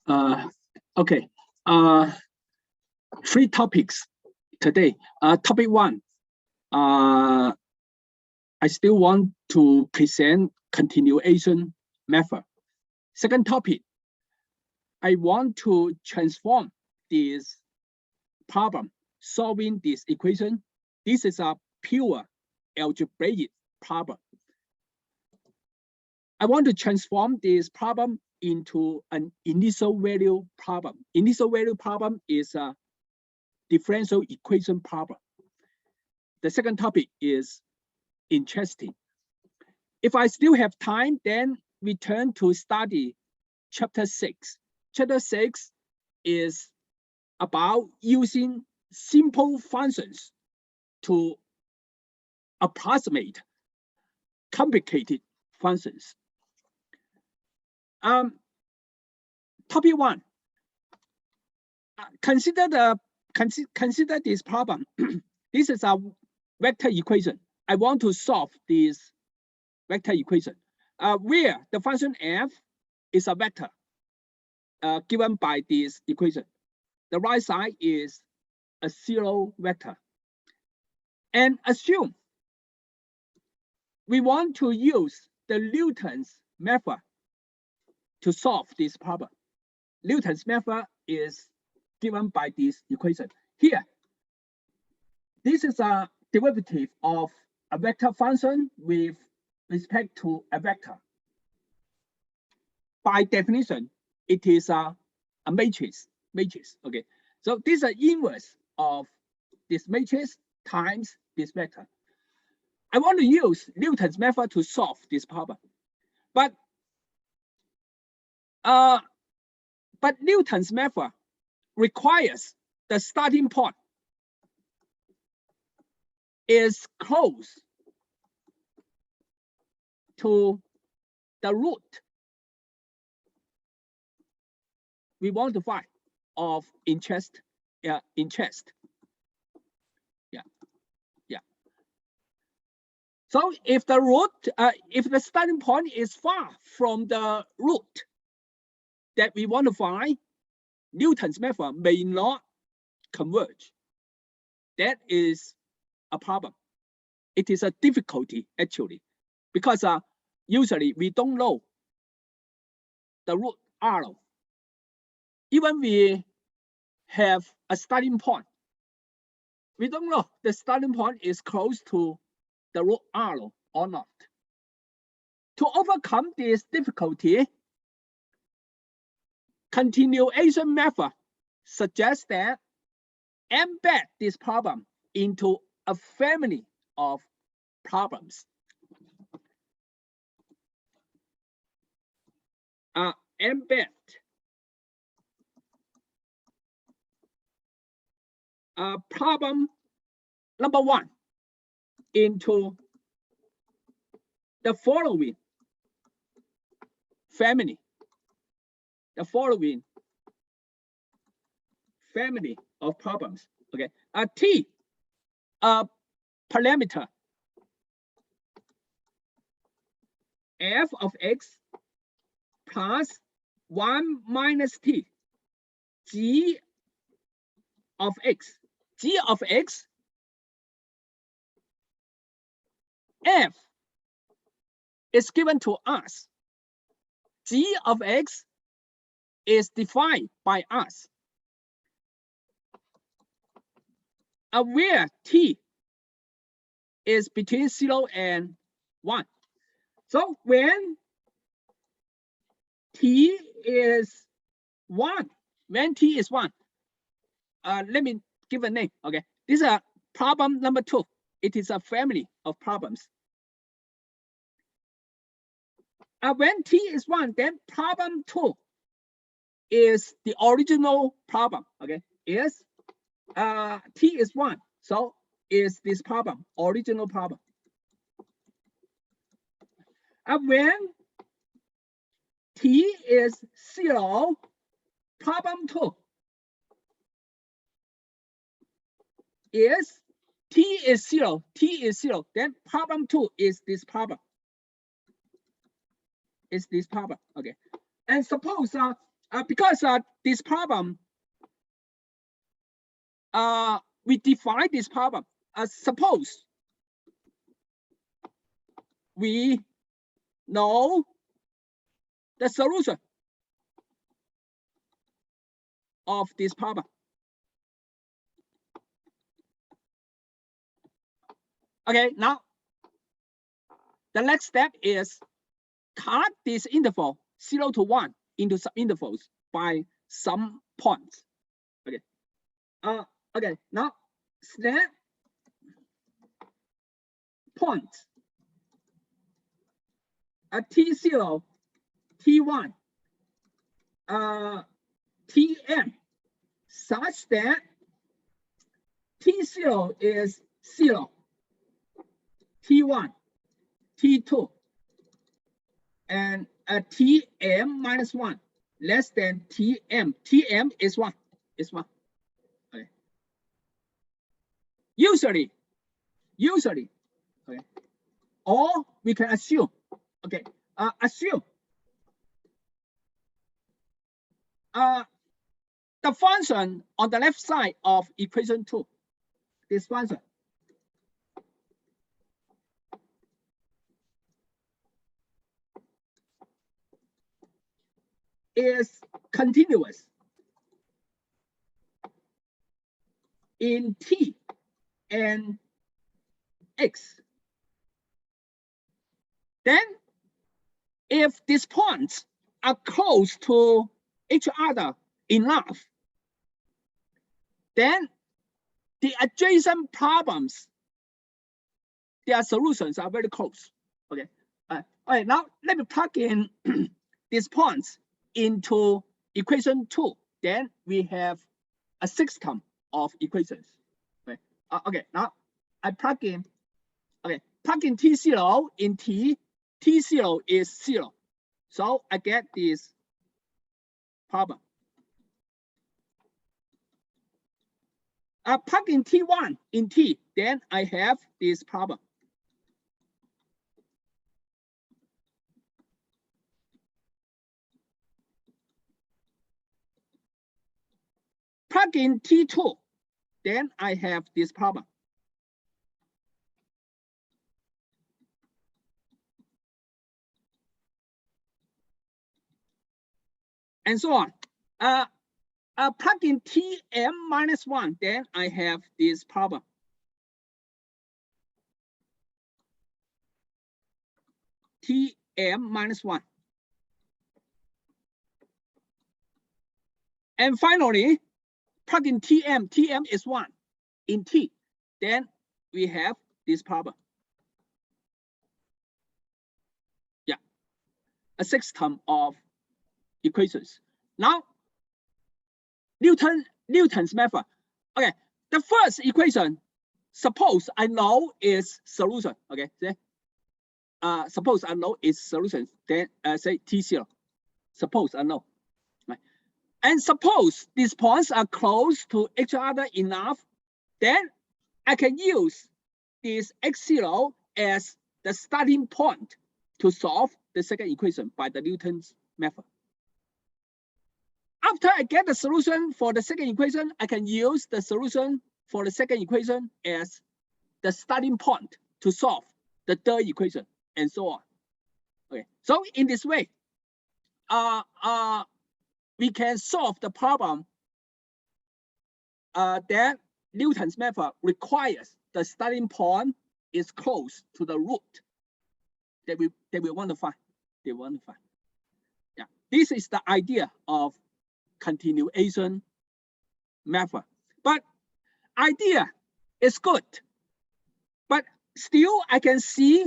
Okay. Three topics today. Topic one. I still want to present continuation method. Second topic. I want to transform this problem, solving this equation. This is a pure algebraic problem. I want to transform this problem into an initial value problem. Initial value problem is a differential equation problem. The second topic is interesting. If I still have time, then we turn to study chapter 6. Chapter 6 is about using simple functions to approximate complicated functions. Topic one. Consider this problem. This is a vector equation. I want to solve this vector equation where the function f is a vector given by this equation. The right side is a zero vector. And assume we want to use the Newton's method to solve this problem. Newton's method is given by this equation. Here, this is a derivative of a vector function with respect to a vector. By definition, it is a matrix. Okay. So this is an inverse of this matrix times this vector. I want to use Newton's method to solve this problem. But Newton's method requires the starting point is close to the root we want to find of interest. Yeah. So if the root, if the starting point is far from the root that we want to find, Newton's method may not converge. That is a problem. It is a difficulty actually, because usually we don't know the root arrow. Even we have a starting point, we don't know the starting point is close to the root arrow or not. To overcome this difficulty, continuation method suggests that embed this problem into a family of problems. Embed problem number one into the following family. The following family of problems. Okay, T, parameter f of x plus 1 minus t, g of x. G of x, f is given to us. G of x is defined by us. Where t is between 0 and 1. So when t is 1, let me give a name. Okay, this is a problem number 2. It is a family of problems. When t is 1, then problem 2 is the original problem. Okay, is t is 1, so is this problem original problem. When t is 0, problem 2 is t is 0, then problem 2 is this problem. Okay, and suppose Because this problem, we define this problem. Suppose we know the solution of this problem. Okay, now the next step is cut this interval 0 to 1 into subintervals by some points. Okay. Okay, now snap points T0, T1, Tm such that T0 is 0, T1, T2, and Tm minus 1 less than Tm. Tm is 1. Okay. Usually, okay. Or we can assume, okay, assume the function on the left side of equation 2, this function, is continuous in t and x. Then, if these points are close to each other enough, then the adjacent problems, their solutions are very close. Okay. All right. Now let me plug in these points into equation 2. Then we have a system of equations. Okay. Okay. Now I plug in. Okay. Plug in T0 in T. T0 is 0. So I get this problem. Plug in T1 in T, then I have this problem. Plug in T2, then I have this problem. And so on. Plug in Tm minus 1, then I have this problem. Tm minus 1. And finally, plug in Tm. Tm is 1 in T. Then we have this problem. Yeah, a system of equations. Now, Newton's method. Okay, the first equation, suppose I know is solution. Okay, suppose I know is solution. Then say T0. Suppose I know. Right. And suppose these points are close to each other enough, then I can use this x0 as the starting point to solve the second equation by the Newton's method. After I get the solution for the second equation, I can use the solution for the second equation as the starting point to solve the third equation, and so on. Okay, so in this way, we can solve the problem that Newton's method requires the starting point is close to the root that we want to find. Yeah, this is the idea of continuation method. But idea is good, but still I can see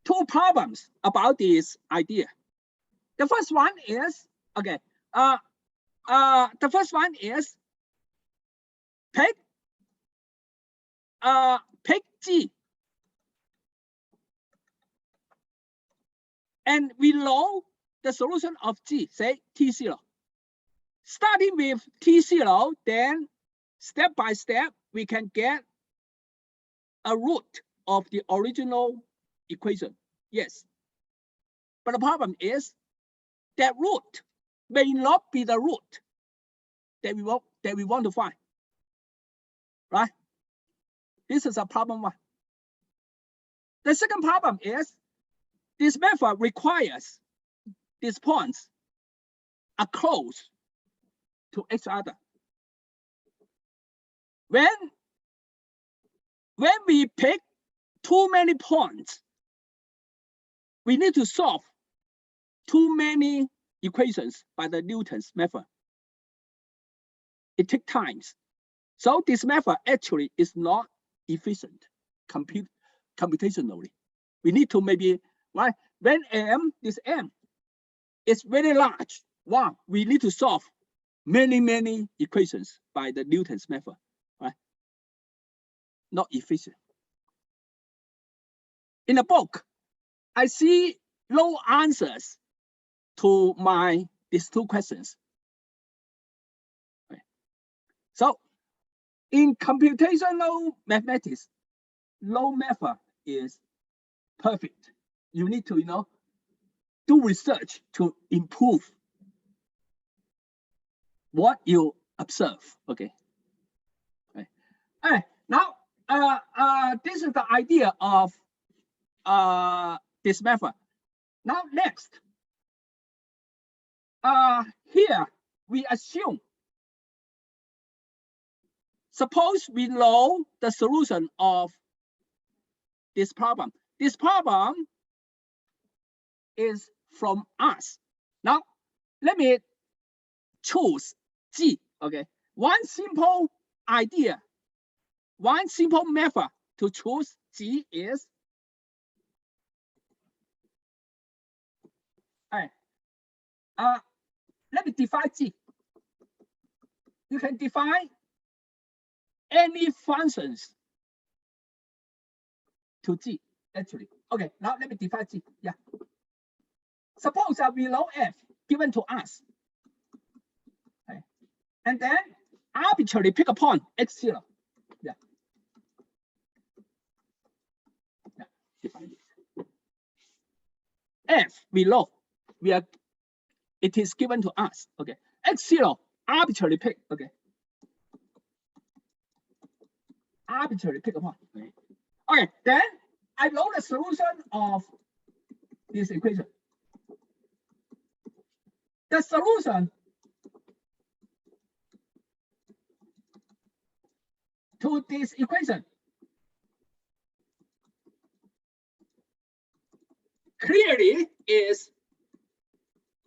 two problems about this idea. The first one is, okay, the first one is pick G, and we know the solution of G, say T0. Starting with T0, then step by step, we can get a root of the original equation. Yes. But the problem is that root may not be the root that we want to find. Right? This is a problem one. The second problem is this method requires these points are close to each other. When we pick too many points, we need to solve too many equations by the Newton's method. It takes time. So this method actually is not efficient computationally. We need to maybe, right? When this M is very large, wow, we need to solve many equations by the Newton's method, right? Not efficient. In the book, I see no answers to these two questions. Right? So in computational mathematics, no method is perfect. You need to, do research to improve what you observe. Okay. Right. All right. Now, this is the idea of this method. Now, next, here we assume. Suppose we know the solution of this problem. This problem is from us. Now, let me choose G. Okay, one simple idea, one simple method to choose G is, let me define G. You can define any functions to G, actually. Okay, now let me define G. Yeah. Suppose that we know F given to us. Okay. And then arbitrarily pick a point, x0. Yeah. Define it. F we know. It is given to us. Okay. X0, arbitrarily pick. Okay. Arbitrarily pick a point. Okay, then I know the solution of this equation. The solution to this equation clearly is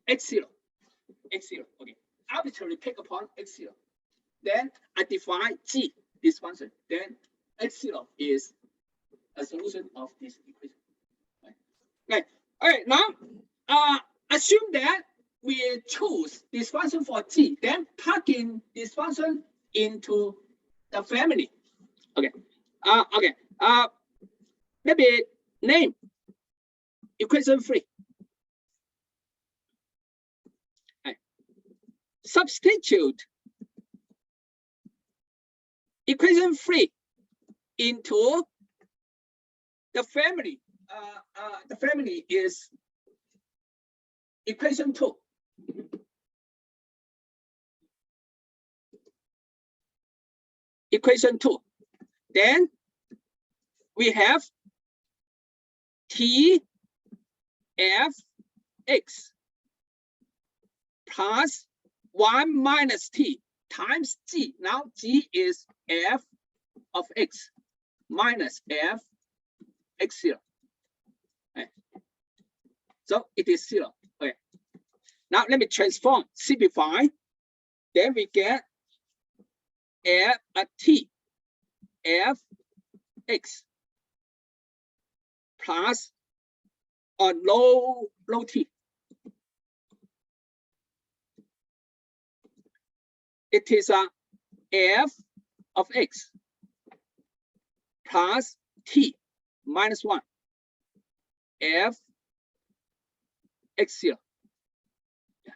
x0. x0. Okay. Arbitrarily pick upon x0. Then I define G, this function. Then x0 is a solution of this equation. Right. All right. Now, assume that we choose this function for G, then plug in this function into the family. Okay. Okay. Let me name equation 3. Right. Substitute equation 3 into the family. The family is equation 2. Equation 2. Then we have T F X plus 1 minus T times G. Now G is F of X minus F x0. Okay. So it is 0. Okay. Now let me transform, simplify. Then we get T F X plus low T. It is F of X plus T minus 1 F x0. Yeah.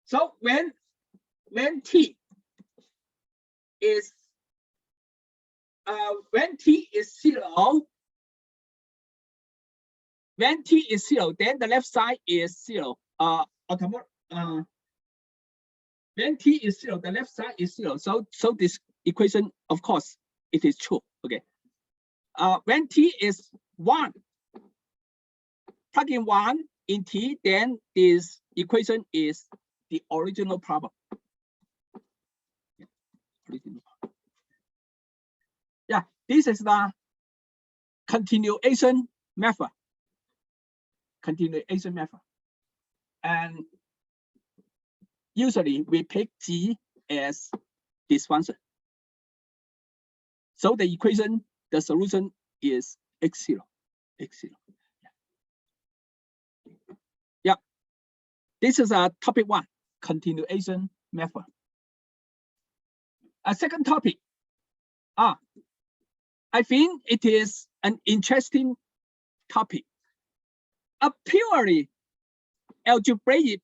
So when T is 0, when t is 0, then the left side is 0. When t is 0, the left side is 0. So this equation, of course, it is true. Okay. When t is 1, plug in 1 in t, then this equation is the original problem. Yeah, this is the continuation method. Continuation method. And usually we pick g as this function. So the equation, the solution is x0. x0. Yeah. This is a topic 1, continuation method. A second topic. I think it is an interesting topic. A purely algebraic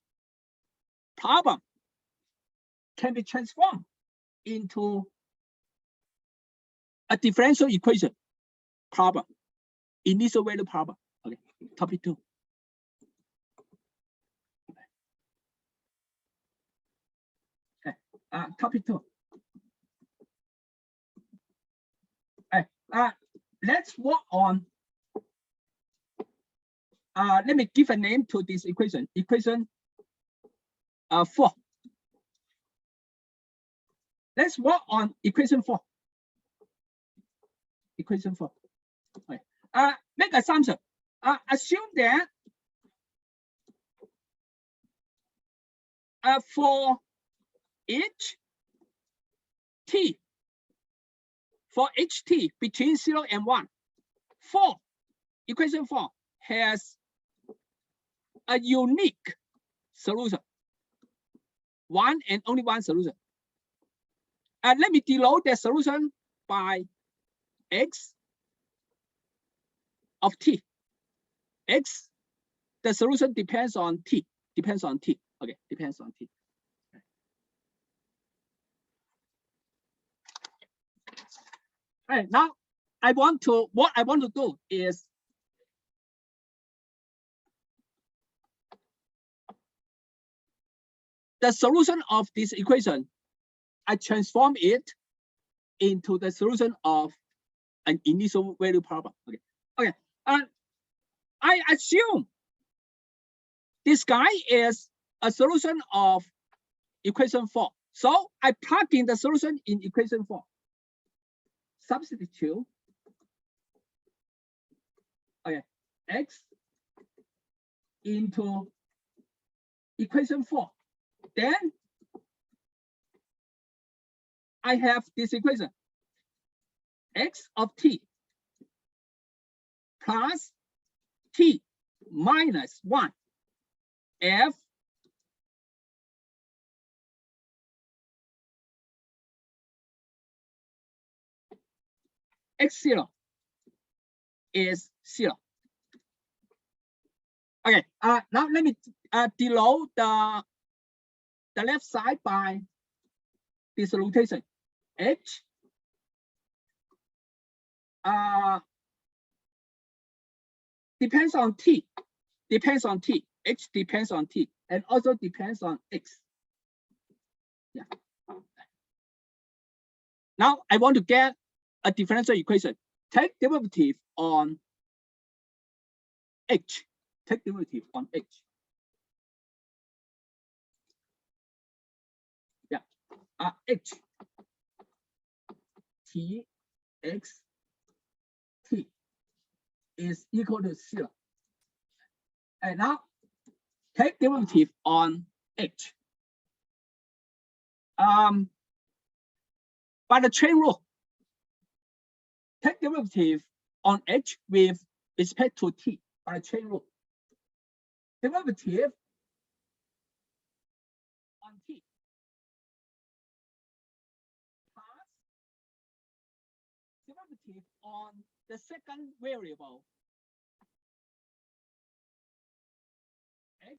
problem can be transformed into a differential equation problem, initial value problem. Okay, topic 2. Okay, topic 2. Let's work on. Let me give a name to this equation. Equation 4. Let's work on equation 4. Equation 4. Okay. Make assumption. Assume that for each t, between 0 and 1, equation 4 has a unique solution. One and only one solution. Let me denote the solution by x of t. X, the solution depends on t. Depends on t. Okay, depends on t. All right, now what I want to do is the solution of this equation, I transform it into the solution of an initial value problem. Okay. I assume this guy is a solution of equation 4. So I plug in the solution in equation 4. Substitute. Okay, x into equation 4. Then I have this equation, x of t plus t minus 1 f x0 is 0. Okay, now let me denote the left side by this notation. H depends on t, H depends on t, and also depends on x. Yeah. Now I want to get a differential equation. Take derivative on h. Take derivative on h. Yeah. H t x t is equal to 0. And now take derivative on h. By the chain rule, take derivative on h with respect to t by the chain rule. Derivative on t plus derivative on the second variable x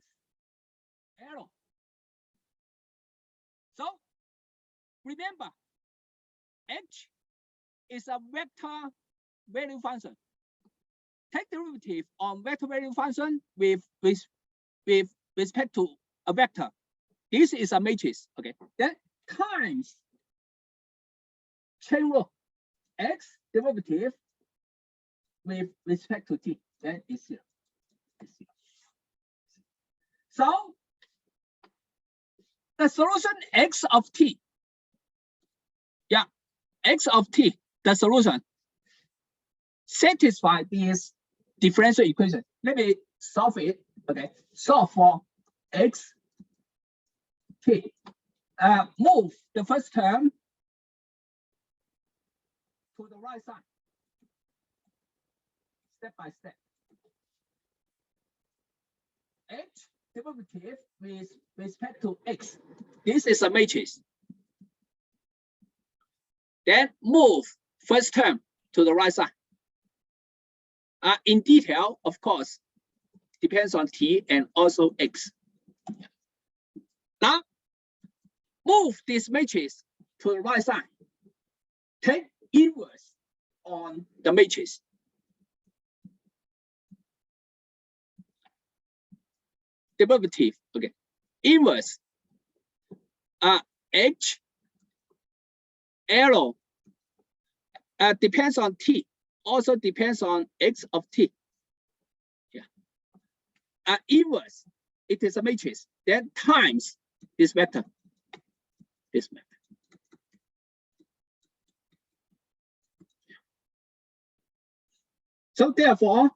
arrow. So remember, h is a vector value function. take derivative on vector value function with respect to a vector. This is a matrix. Okay, then times chain rule x derivative with respect to t, then it's 0. So the solution x of t, yeah, x of t, the solution satisfy this differential equation. Let me solve it. Okay, solve for x t. Move the first term to the right side, step by step. H derivative with respect to x. This is a matrix. Then move first term to the right side. In detail, of course, depends on t and also x. Now, move this matrix to the right side. Take inverse on the matrix. Derivative, okay. Inverse. H arrow depends on t, also depends on x of t. Yeah. Inverse, it is a matrix. Then times this vector. This vector. So therefore,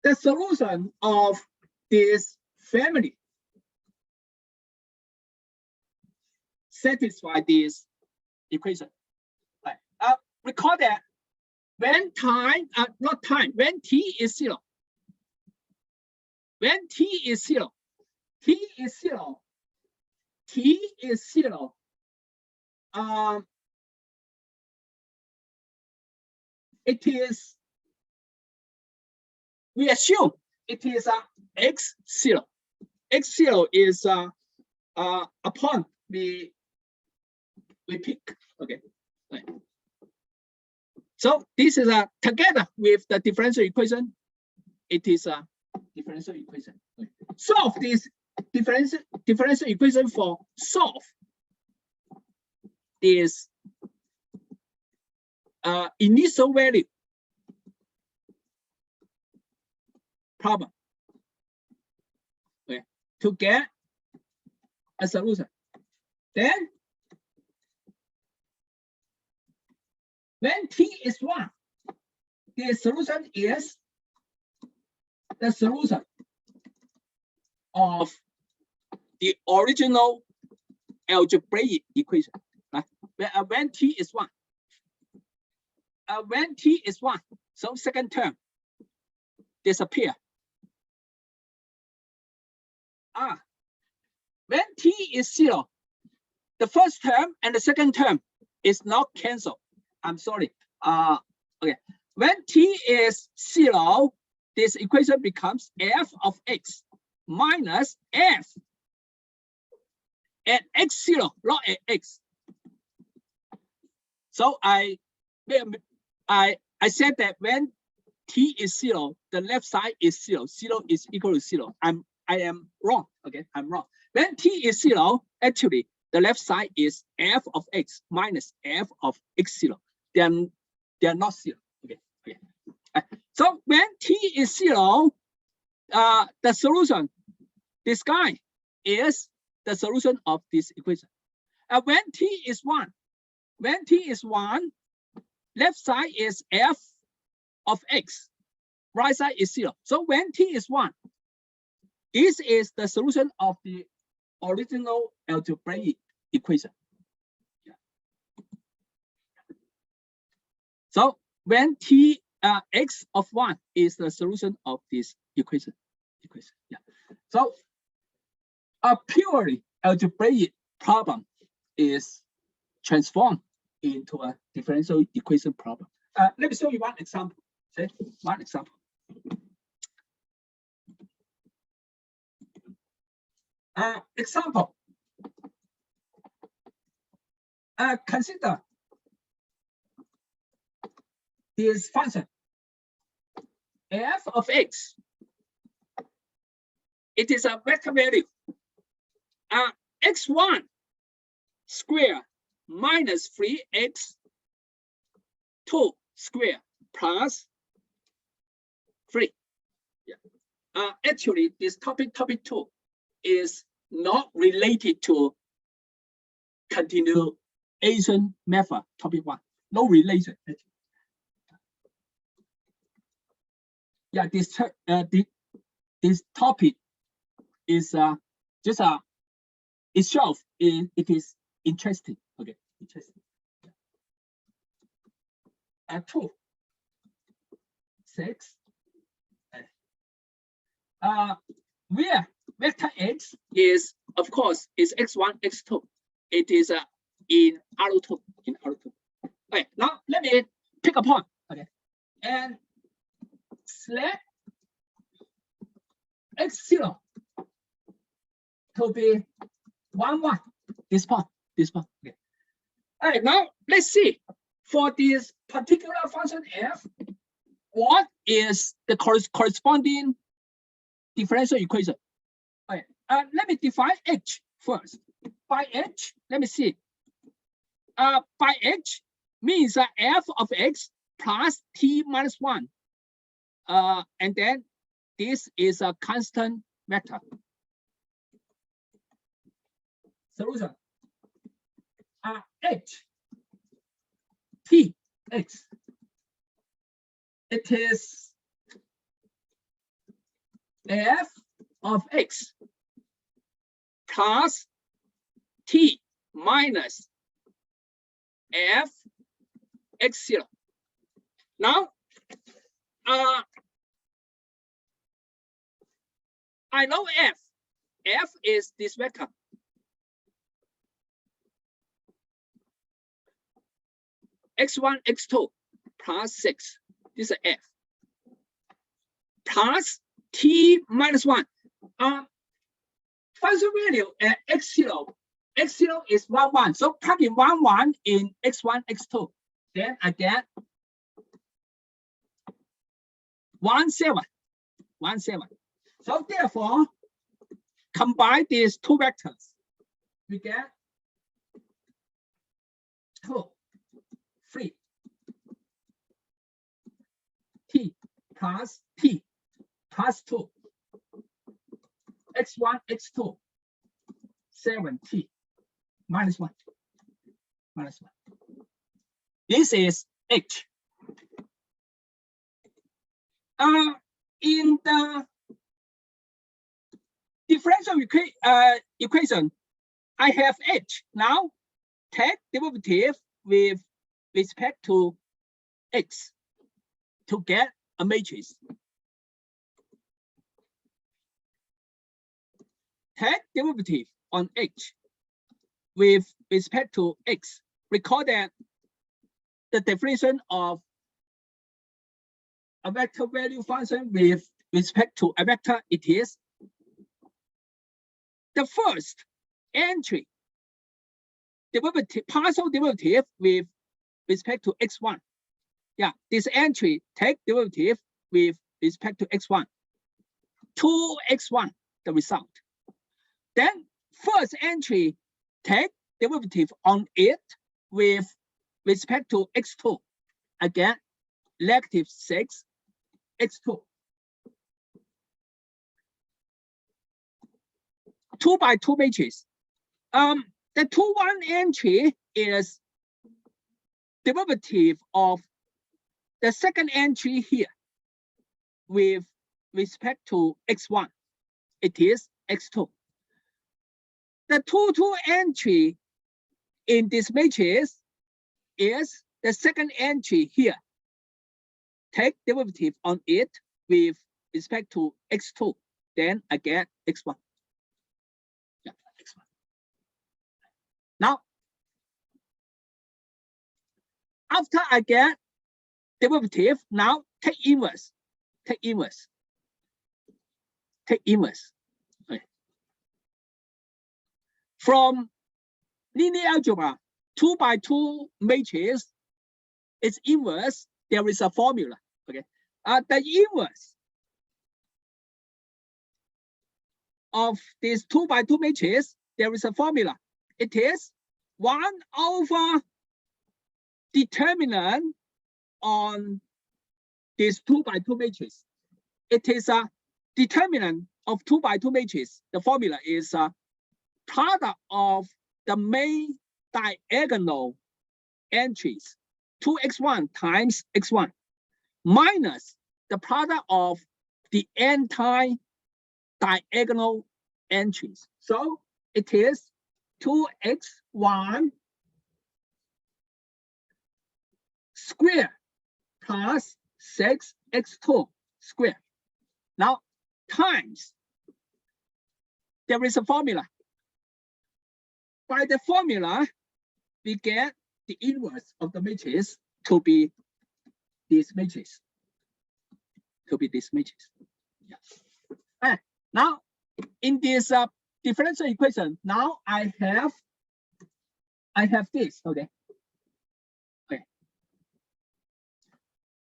the solution of this family satisfy this equation. Right. Recall that when time, when t is 0, when t is 0, t is 0, t is 0, it is, we assume it is x0. X0 is upon we pick. Okay. Right. So this is together with the differential equation, it is a differential equation. Solve this differential equation for solve is initial value problem. Okay. To get a solution. Then when t is 1, the solution is the solution of the original algebraic equation. Right? When t is 1. When t is 1, so second term disappear. When t is 0, the first term and the second term is not cancelled. I'm sorry. Okay. When t is 0, this equation becomes f of x minus f at x0, not at x. So I said that when t is 0, the left side is 0. 0 is equal to 0. I am wrong. Okay, I'm wrong. When t is 0, actually the left side is f of x minus f of x0. They are not 0. Okay. Okay. So when t is 0, the solution, this guy is the solution of this equation. When t is 1, when t is 1, left side is f of x, right side is 0. So when t is 1, this is the solution of the original algebraic equation. Yeah. So when t x of 1 is the solution of this equation. Yeah. So a purely algebraic problem is transformed into a differential equation problem. Let me show you one example. Okay? One example. Example. Consider this function f of x, it is a vector value. X1 square minus 3x2 square plus 3. Yeah. Actually, this topic 2 is not related to continuation method topic 1. No relation. Yeah, this topic is just itself. It is interesting. Okay, interesting. 2, 6. Where vector x is, of course, is x1, x2. It is in R2. Okay, now let me pick a point. Okay, and select x0 to be 1, 1. This point. Okay. All right, now let's see for this particular function f, what is the corresponding differential equation? All right, let me define h first. By h, let me see. By h means f of x plus t minus 1. And then this is a constant vector. Solution. H t x. It is f of x plus t minus f x0. Now, I know f. F is this vector. X1, x2 plus 6. This is f. Plus t minus 1. Function value at x0. X0 is 1, 1. So plug in 1, 1 in x1, x2. Then I get 1, 7. 1, 7. So therefore, combine these two vectors. We get 2, 3. T plus 2. X1, x2. 7t minus 1. This is h. In the differential equation, I have h. Now take derivative with respect to x to get a matrix. Take derivative on h with respect to x. Recall that the definition of a vector value function with respect to a vector, it is the first entry derivative, partial derivative with respect to x1. Yeah, this entry take derivative with respect to x1. 2x1, the result. Then first entry take derivative on it with respect to x2. Again, negative 6 x2. 2 by 2 matrix. The 2, 1 entry is derivative of the second entry here with respect to x1. It is x2. The 2, 2 entry in this matrix is the second entry here. Take derivative on it with respect to x2. Then I get x1. Yeah, x1. Now, after I get derivative, now take inverse. Take inverse. Okay. From linear algebra, 2 by 2 matrix, its inverse there is a formula. Okay, the inverse of this 2 by 2 matrix, there is a formula. It is 1 over determinant on this 2 by 2 matrix. It is a determinant of 2 by 2 matrix. The formula is a product of the main diagonal entries, 2x1 times x1, minus the product of the anti-diagonal entries. So it is 2x1 squared plus 6x2 squared. Now times, there is a formula. By the formula, we get the inverse of the matrix to be this matrix. Yeah. And now in this differential equation, now I have this. Okay.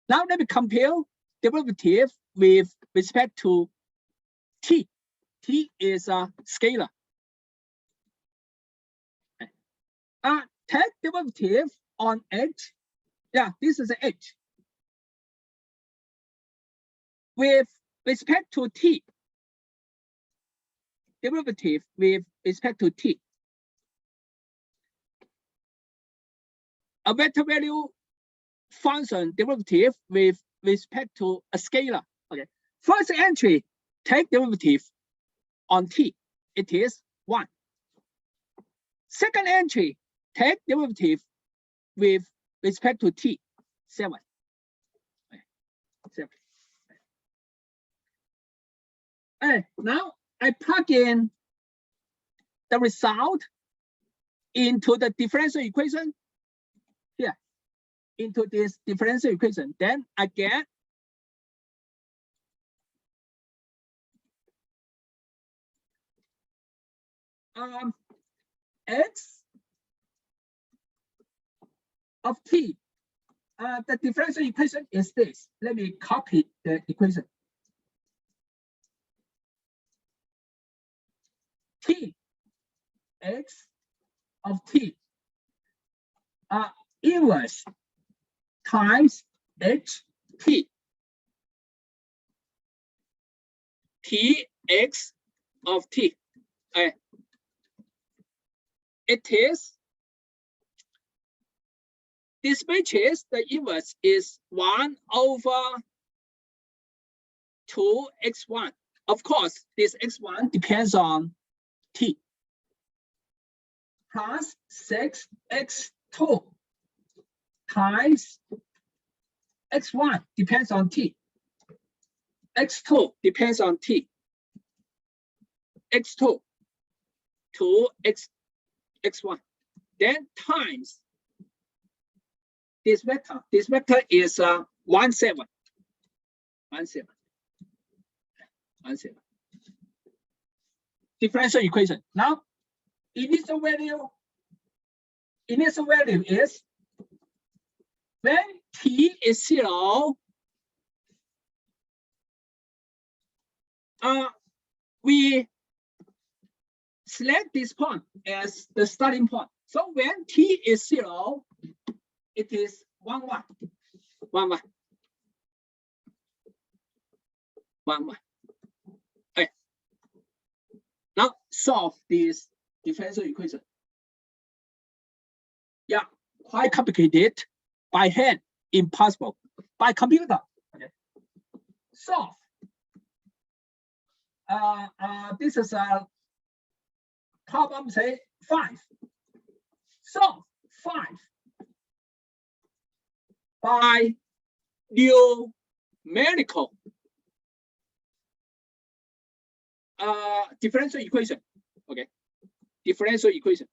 Now let me compare derivative with respect to t. T is a scalar. Take derivative on h. Yeah, this is h. With respect to t. Derivative with respect to t. A vector value function derivative with respect to a scalar. Okay. First entry, take derivative on t. It is 1. Second entry, take derivative with respect to t, 7. 7. And now I plug in the result into the differential equation here, into this differential equation. Then I get x of t. The differential equation is this. Let me copy the equation. T x of t inverse times h t. T x of t. It is this matrix, the inverse is 1 over 2x1. Of course, this x1 depends on t. Plus 6x2 times x1 depends on t. x2 depends on t. x2 to x1. Then times this vector. This vector is 1, 7. 1, 7. 1, 7. Differential equation. Now, initial value is when t is 0, we select this point as the starting point. So when t is 0, it is 1, 1. 1, 1. 1, 1. Okay. Now solve this differential equation. Yeah, quite complicated. By hand, impossible. By computer, okay. Solve. This is a problem, say 5. Solve 5 by numerical differential equation. Okay, differential equation.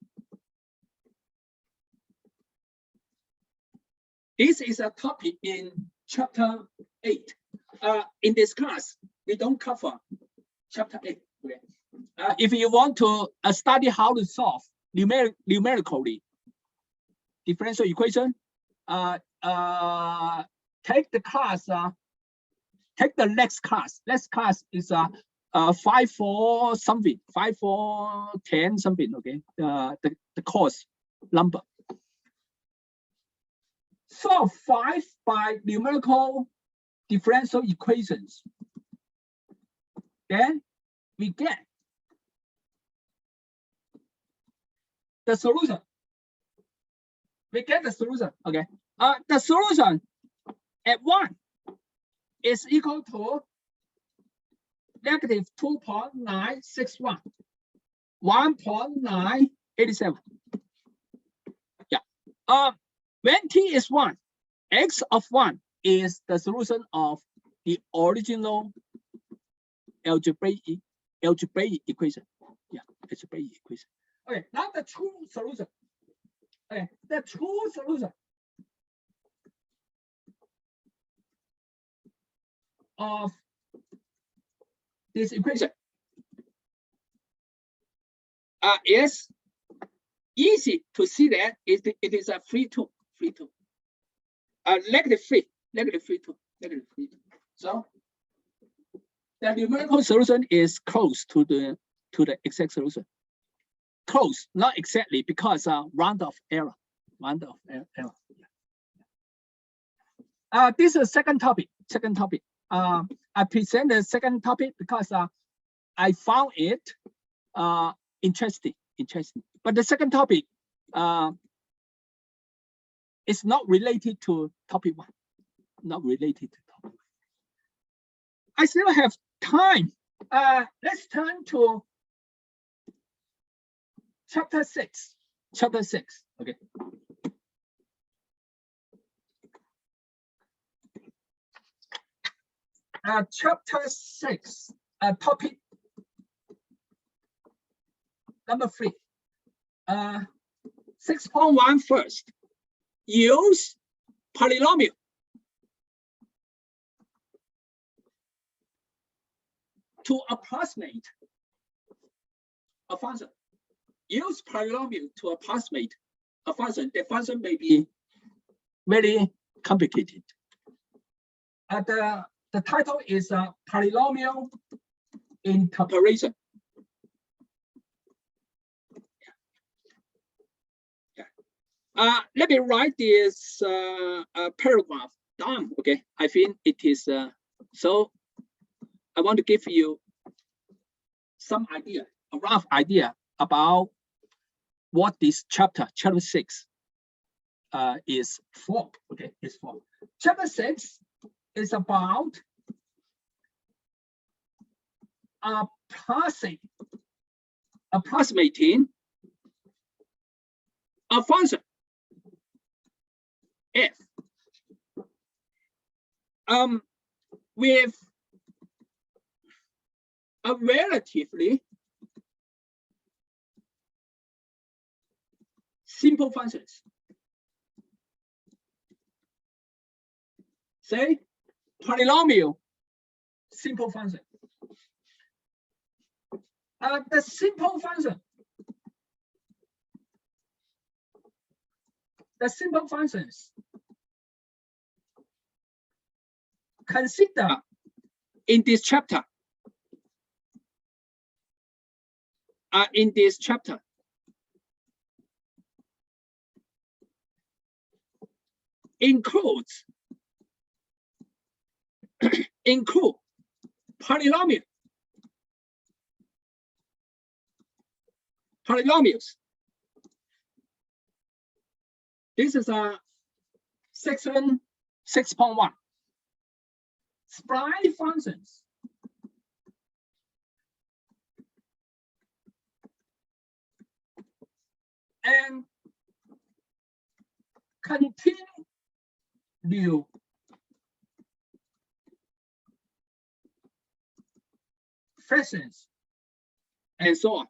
This is a topic in chapter 8. In this class, we don't cover chapter 8. Okay. If you want to study how to solve numerically differential equation, take the class, take the next class. Next class is 5-4 something, 5-4-10 something. Okay, the course number. Solve 5 by numerical differential equations. Then we get the solution. We get the solution. Okay. The solution at 1 is equal to negative 2.961, 1.987. Yeah. When t is 1, x of 1 is the solution of the original algebraic equation. Yeah, algebraic equation. Okay, now the true solution. Okay, the true solution of this equation is easy to see that it is a free 2. Negative 3. So the numerical solution is close to the exact solution. Close, not exactly, because round of error. This is second topic. I present the second topic because I found it interesting. But the second topic is not related to topic 1. Not related to topic 1. I still have time. Let's turn to chapter 6. Okay. Chapter 6, topic number 3. 6.1 first. Use polynomial to approximate a function. Use polynomial to approximate a function. The function may be very complicated. The title is polynomial interpolation. Let me write this paragraph down. Okay, I think it is so. I want to give you some idea, a rough idea about what this chapter 6, is for. Okay, is for. Chapter 6 is about approximating a function f with a relatively simple functions. Say polynomial simple function. The simple functions consider in this chapter. Includes include polynomials. This is a section 6.1. Sprite functions. And continue fractions and so on.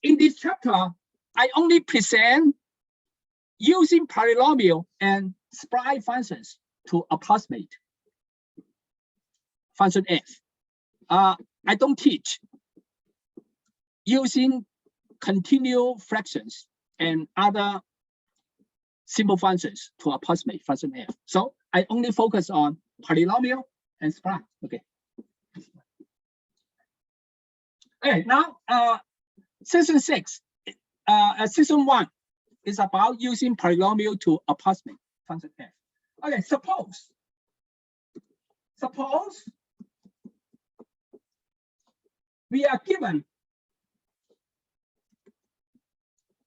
In this chapter, I only present using polynomial and sprite functions to approximate function f. I don't teach using continual fractions and other simple functions to approximate function f. So I only focus on polynomial and spline. Okay. Okay, now section 6, section 1 is about using polynomial to approximate function f. Okay, suppose we are given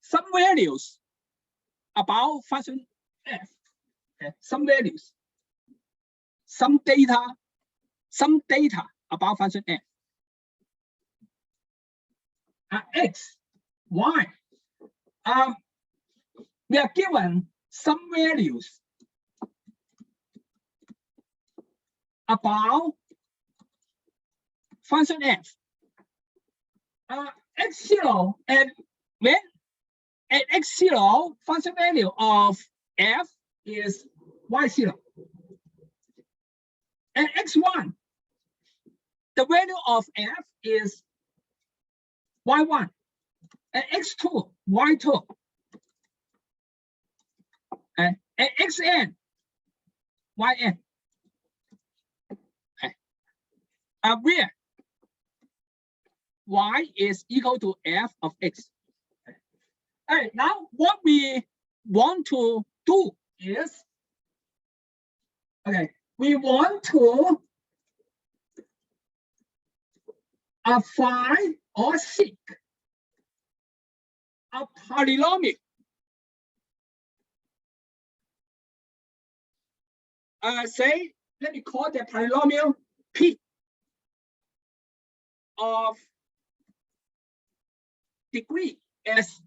some values about function f. Okay, some values, some data about function f. X, y. We are given some values about function f. X0, and when at x0, function value of f is y0. At x1, the value of f is y1. At x2, y2. And at xn, yn. Where y is equal to f of x. All right, now what we want to do is, okay, we want to find or seek a polynomial. Say, let me call the polynomial P of degree as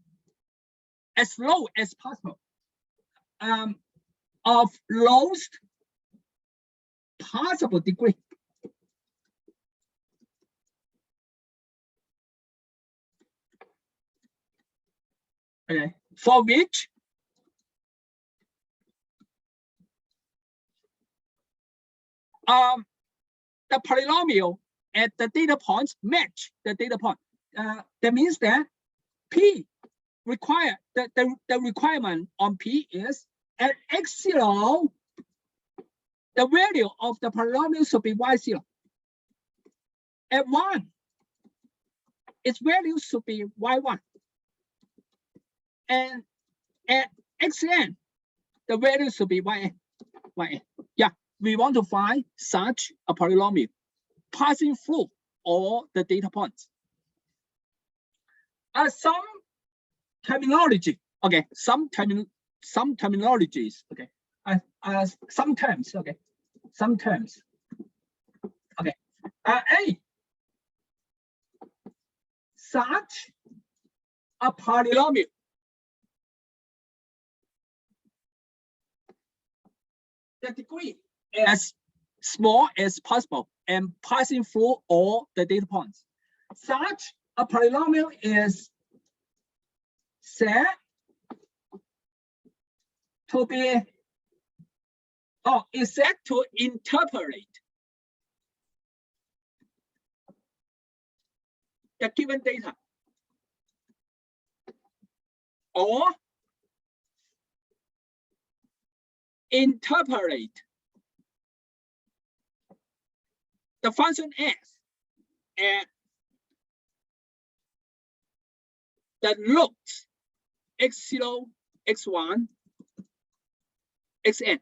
low as possible, of lowest possible degree. Okay, for which the polynomial at the data points match the data point. That means that P require the requirement on P is at x0, the value of the polynomial should be y0. At 1, its value should be y1. And at xn, the value should be yn. Yeah, we want to find such a polynomial passing through all the data points. Some terminology, okay, some terminologies, okay, some terms, okay, some terms, okay. A, such a polynomial the degree as small as possible and passing through all the data points. Such a polynomial is said to be, is said to interpolate the given data, or interpolate the function f and the looks x0, x1, xn.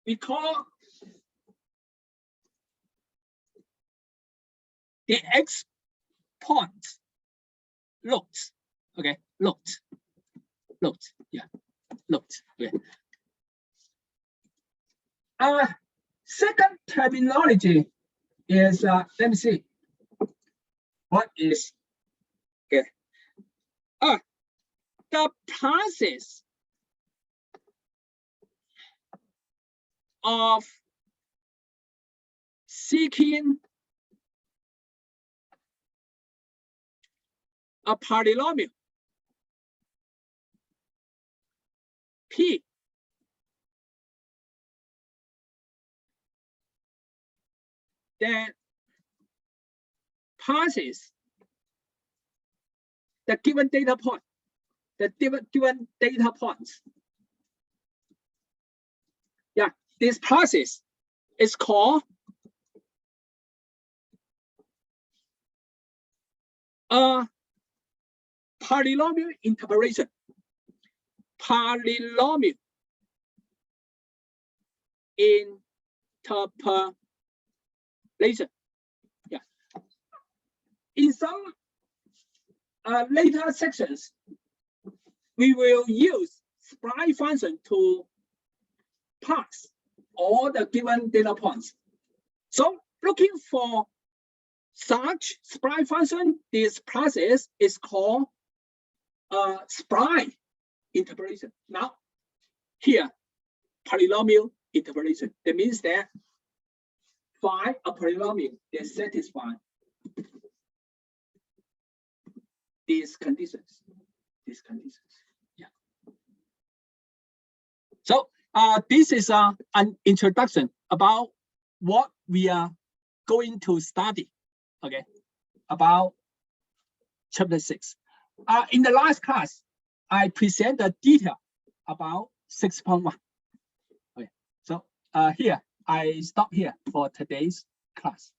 We call the x points looks. Okay, looks. Yeah, looks. Yeah. Second terminology is let me see. What is okay? The process of seeking a polynomial P that passes the given data point, the given data points Yeah, this process is called polynomial interpolation. Polynomial interpolation. Yeah. In some later sections, we will use spline function to parse all the given data points. So looking for such spline function, this process is called spline interpolation. Now, here, polynomial interpolation. That means that find a polynomial that satisfies these conditions. Yeah. So this is an introduction about what we are going to study. Okay, about chapter 6. In the last class, I present the detail about 6.1. Okay, so here I stop here for today's class.